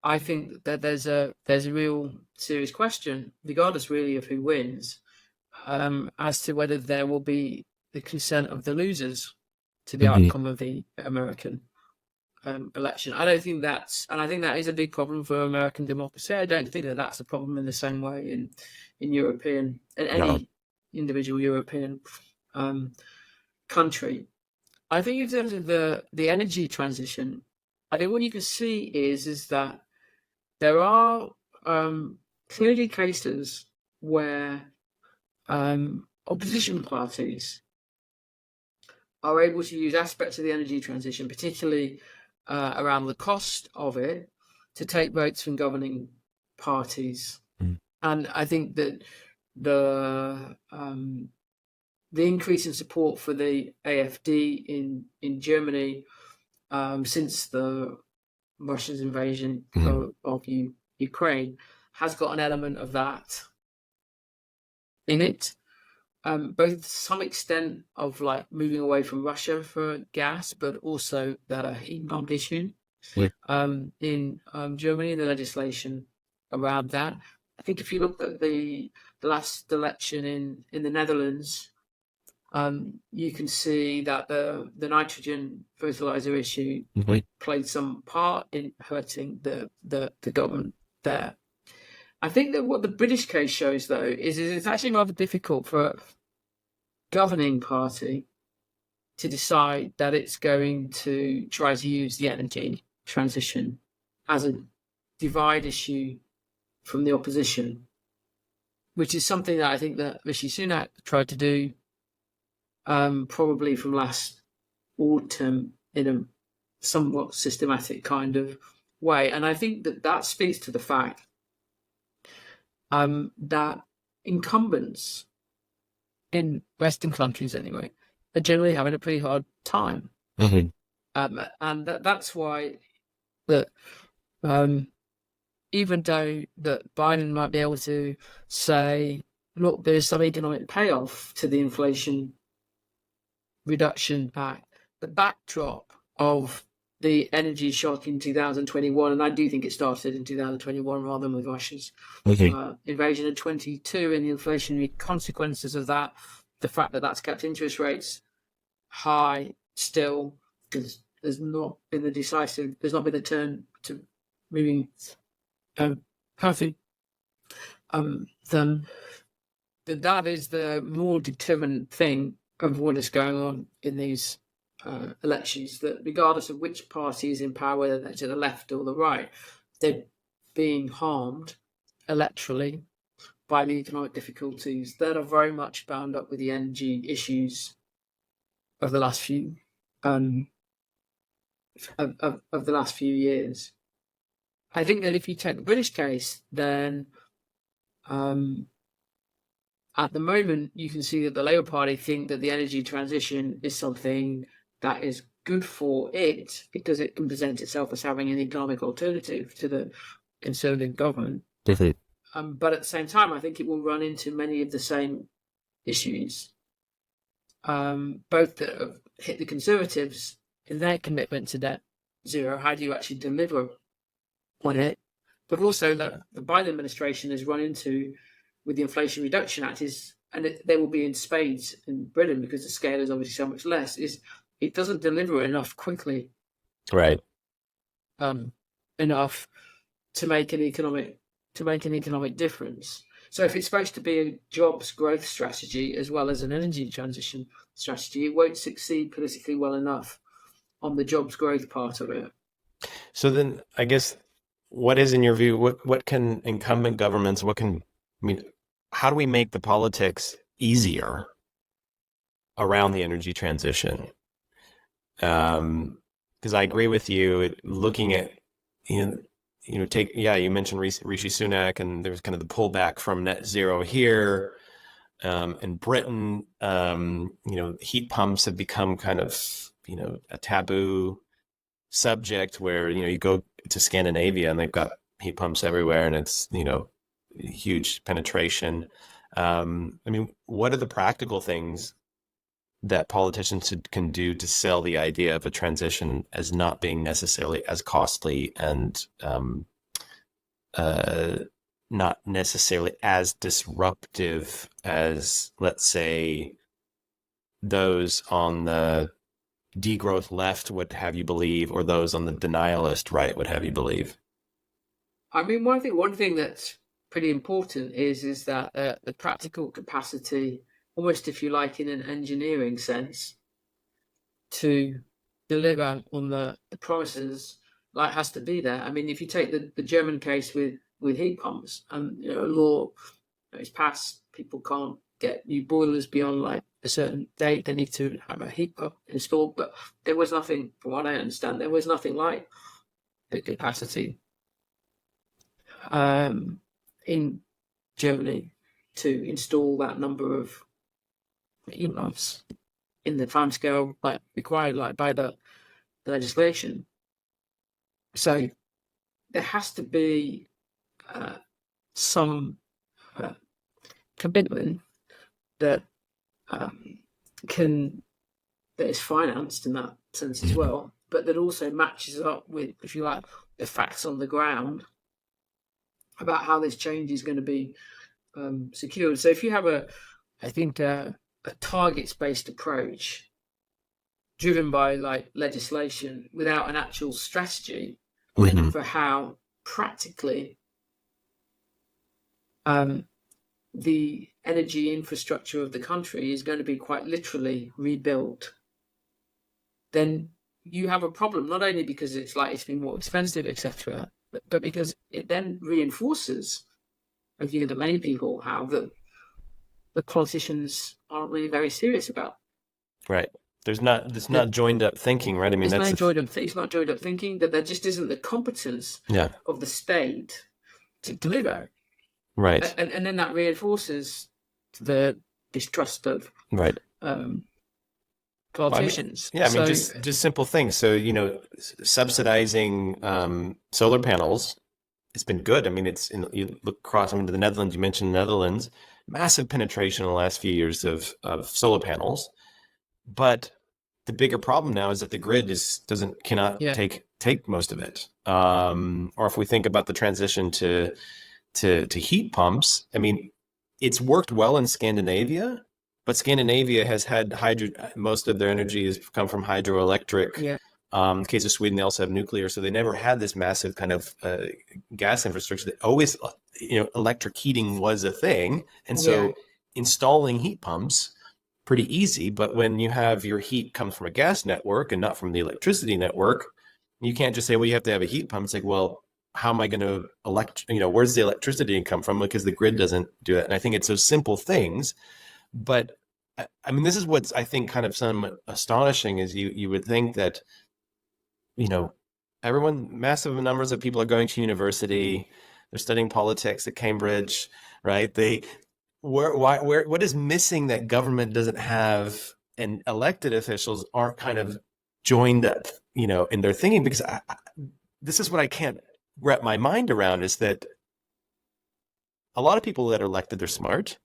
I think that there's a real serious question, regardless really of who wins, as to whether there will be the consent of the losers to the outcome of the American election. I don't think and I think that is a big problem for American democracy. I don't think that that's a problem in the same way in any individual European country. I think in terms of the energy transition, I think what you can see is that there are clearly cases where opposition parties are able to use aspects of the energy transition, particularly around the cost of it, to take votes from governing parties. And I think that the increase in support for the AfD in Germany since the Russia's invasion of Ukraine has got an element of that in it, both to some extent of like moving away from Russia for gas, but also that heat pump issue in Germany and the legislation around that. I think if you look at the last election in the Netherlands, you can see that the nitrogen fertilizer issue played some part in hurting the government there. I think that what the British case shows, though, is it's actually rather difficult for a governing party to decide that it's going to try to use the energy transition as a divide issue from the opposition, which is something that I think that Rishi Sunak tried to do probably from last autumn in a somewhat systematic kind of way. And I think that speaks to the fact that incumbents in Western countries, anyway, are generally having a pretty hard time. And that's why that even though that Biden might be able to say, look, there's some economic payoff to the Inflation Reduction Act, the backdrop of the energy shock in 2021, and I do think it started in 2021 rather than with Russia's invasion in 22, and the inflationary consequences of that, the fact that that's kept interest rates high still, because there's not been the turn to moving healthy, then that is the more determinant thing of what is going on in these elections, that regardless of which party is in power, whether they're to the left or the right, they're being harmed electorally by the economic difficulties that are very much bound up with the energy issues of the last few of the last few years. I think that if you take the British case, then at the moment you can see that the Labour Party think that the energy transition is something that is good for it because it can present itself as having an economic alternative to the Conservative government. But at the same time, I think it will run into many of the same issues, both that have hit the Conservatives in their commitment to net zero. How do you actually deliver on it? But also that the Biden administration has run into with the Inflation Reduction Act they will be in spades in Britain because the scale is obviously so much less, is it doesn't deliver enough quickly. Right. Enough to make an economic difference. So if it's supposed to be a jobs growth strategy as well as an energy transition strategy, it won't succeed politically well enough on the jobs growth part of it. So then, I guess, what is in your view? What can incumbent governments? How do we make the politics easier around the energy transition? Because I agree with you. Looking at you you mentioned Rishi Sunak, and there's kind of the pullback from net zero here. In Britain, heat pumps have become kind of a taboo subject where you go to Scandinavia and they've got heat pumps everywhere, and it's huge penetration. What are the practical things that politicians can do to sell the idea of a transition as not being necessarily as costly and not necessarily as disruptive as, let's say, those on the degrowth left would have you believe, or those on the denialist right would have you believe? I think one thing that's pretty important is that the practical capacity, almost if you like in an engineering sense, to deliver on the promises, like, has to be there. I mean, if you take the German case with heat pumps, and a law is passed, people can't get new boilers beyond like a certain date. They need to have a heat pump installed, but there was nothing, from what I understand, there was nothing like the capacity in Germany to install that number of heat pumps in the timescale like required, like by the legislation. So there has to be some commitment that is financed in that sense as well, but that also matches up with, if you like, the facts on the ground about how this change is going to be secured. So if you have a targets-based approach driven by like legislation without an actual strategy for how practically the energy infrastructure of the country is going to be quite literally rebuilt, then you have a problem, not only because it's been more expensive, etc., but because it then reinforces a view that many people have that the politicians aren't really very serious about. Right. There's not joined up thinking, right? I mean, it's not joined up thinking, that there just isn't the competence of the state to deliver. Right. And then that reinforces the distrust of politicians. Just simple things. So, subsidizing solar panels, it's been good. I mean, you look across into the Netherlands, you mentioned the Netherlands, massive penetration in the last few years of solar panels. But the bigger problem now is that the grid cannot take most of it. Or if we think about the transition to heat pumps, I mean, it's worked well in Scandinavia, but Scandinavia has had most of their energy has come from hydroelectric. Yeah. In the case of Sweden, they also have nuclear, so they never had this massive kind of gas infrastructure. That always, electric heating was a thing, and so installing heat pumps pretty easy. But when you have your heat comes from a gas network and not from the electricity network, you can't just say, well, you have to have a heat pump. It's like, well, how am I going to where's the electricity come from? Because the grid doesn't do it. And I think it's those simple things. But I mean, this is what's, I think, kind of somewhat astonishing is you would think that, massive numbers of people are going to university, they're studying politics at Cambridge, right? What is missing that government doesn't have and elected officials aren't kind of joined up, in their thinking? Because this is what I can't wrap my mind around, is that a lot of people that are elected, they're smart,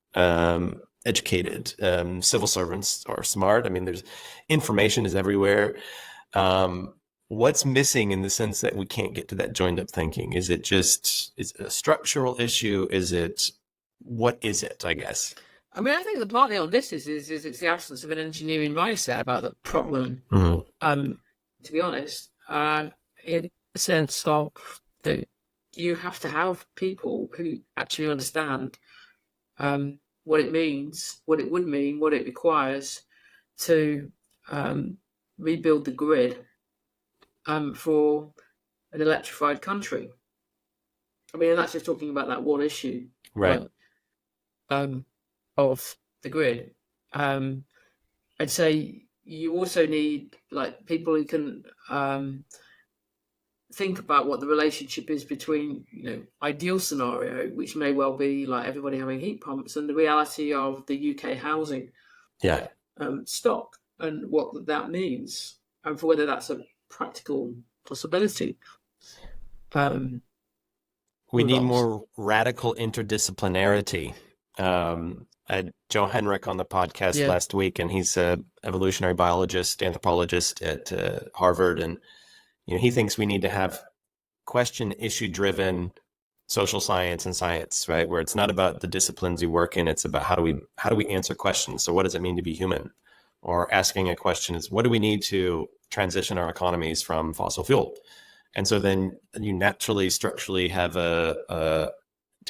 educated, civil servants are smart. I mean, there's information is everywhere. What's missing in the sense that we can't get to that joined up thinking? Is it a structural issue? What is it, I guess? I mean, I think the partly on this is it's the absence of an engineering mindset about the problem. To be honest, in the sense of that you have to have people who actually understand what it means, what it would mean, what it requires to rebuild the grid for an electrified country. I mean, and that's just talking about that one issue, Right. Of the grid. I'd say you also need like people who can think about what the relationship is between, ideal scenario, which may well be like everybody having heat pumps, and the reality of the UK housing Yeah. stock, and what that means, and for whether that's a practical possibility. We or need not. more radical interdisciplinarity. I had Joe Henrich on the podcast Yeah. last week, and he's an evolutionary biologist, anthropologist at Harvard, and he thinks we need to have question issue driven social science and science, right? Where it's not about the disciplines you work in, it's about how do we answer questions. So what does it mean to be human? Or asking a question is, what do we need to transition our economies from fossil fuel? And so then you naturally, structurally have to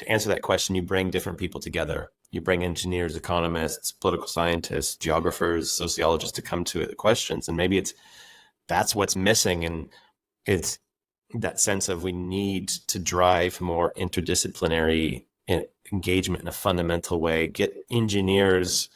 answer that question, you bring different people together. You bring engineers, economists, political scientists, geographers, sociologists to come to the questions. And maybe that's what's missing. And it's that sense of we need to drive more interdisciplinary engagement in a fundamental way, get engineers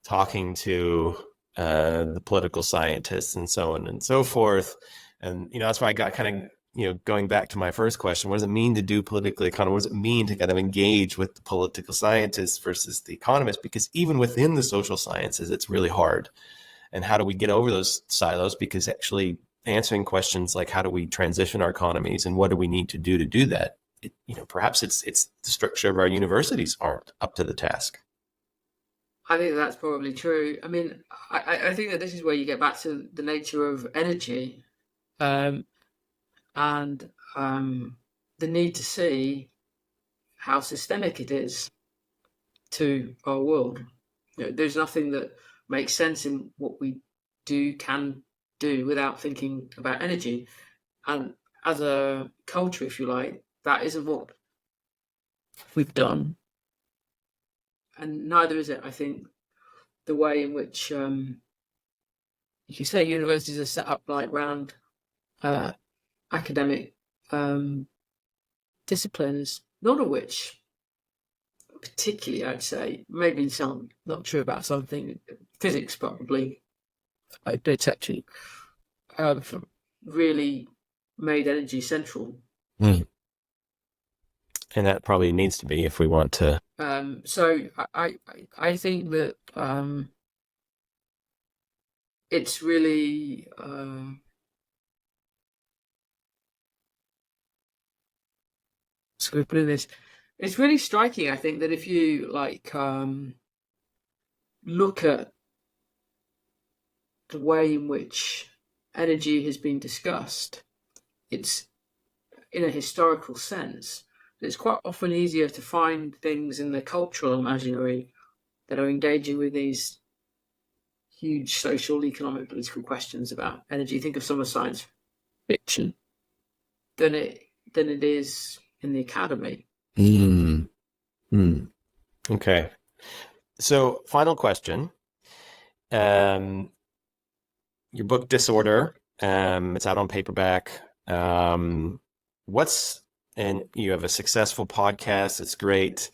talking to the political scientists and so on and so forth. And, that's why I got kind of, going back to my first question, what does it mean to do political economy? What does it mean to kind of engage with the political scientists versus the economists? Because even within the social sciences, it's really hard. And how do we get over those silos? Because actually answering questions like how do we transition our economies and what do we need to do that? Perhaps it's the structure of our universities aren't up to the task. I think that's probably true. I mean, I think that this is where you get back to the nature of energy, and the need to see how systemic it is to our world. There's nothing that makes sense in what we can do without thinking about energy. And as a culture, if you like, that isn't what we've done. And neither is it, I think, the way in which you say universities are set up like round academic disciplines, none of which particularly, I'd say, maybe some, not true about something, physics probably, etc., really made energy central. Mm. And that probably needs to be if we want to. So I think that it's really so we put in this. It's really striking, I think, that if you look at the way in which energy has been discussed, it's in a historical sense. It's quite often easier to find things in the cultural imaginary that are engaging with these huge social, economic, political questions about energy. Think of some of science fiction than it is in the academy. Okay. So, final question. Your book Disorder, it's out on paperback. And you have a successful podcast. It's great.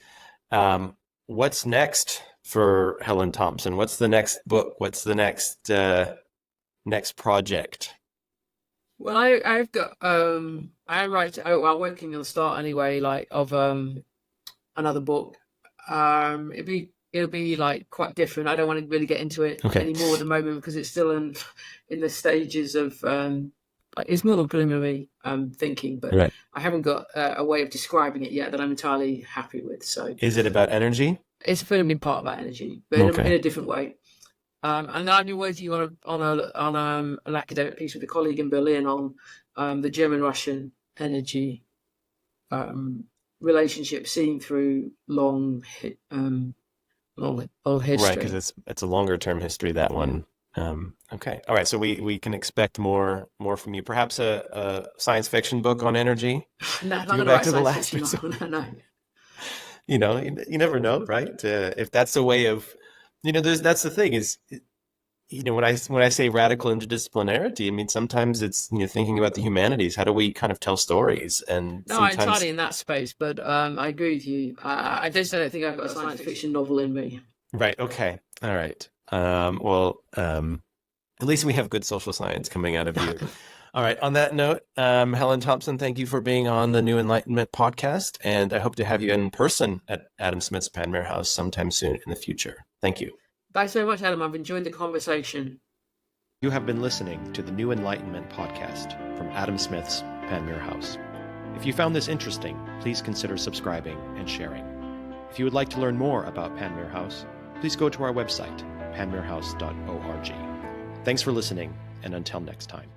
What's next for Helen Thompson? What's the next book? What's the next project? Well, I've got I'm working on the start anyway, of another book. It'll be like quite different. I don't want to really get into it anymore at the moment because it's still in the stages of it's more than preliminary thinking, but right. I haven't got a way of describing it yet that I'm entirely happy with. So, is it about energy? It's a film part about energy, but in a different way. And I'm working on an academic piece with a colleague in Berlin on the German-Russian energy relationship seen through long history. Right, because it's a longer term history, that one. Okay. All right. So we can expect more from you. Perhaps a science fiction book on energy. No, go back to the last episode. No. You never know, right? If that's the way of, that's the thing is, when I say radical interdisciplinarity, I mean sometimes it's thinking about the humanities. How do we kind of tell stories? And No, I'm sometimes, entirely in that space, but I agree with you. I just don't think I've got a science fiction novel in me. right? Okay, all right. Well, at least we have good social science coming out of you. All right. On that note, Helen Thompson, thank you for being on the New Enlightenment podcast, and I hope to have you in person at Adam Smith's Panmure House sometime soon in the future. Thank you. Thanks very much, Adam. I've enjoyed the conversation. You have been listening to the New Enlightenment podcast from Adam Smith's Panmure House. If you found this interesting, please consider subscribing and sharing. If you would like to learn more about Panmure House, please go to our website, panmurehouse.org. Thanks for listening, and until next time.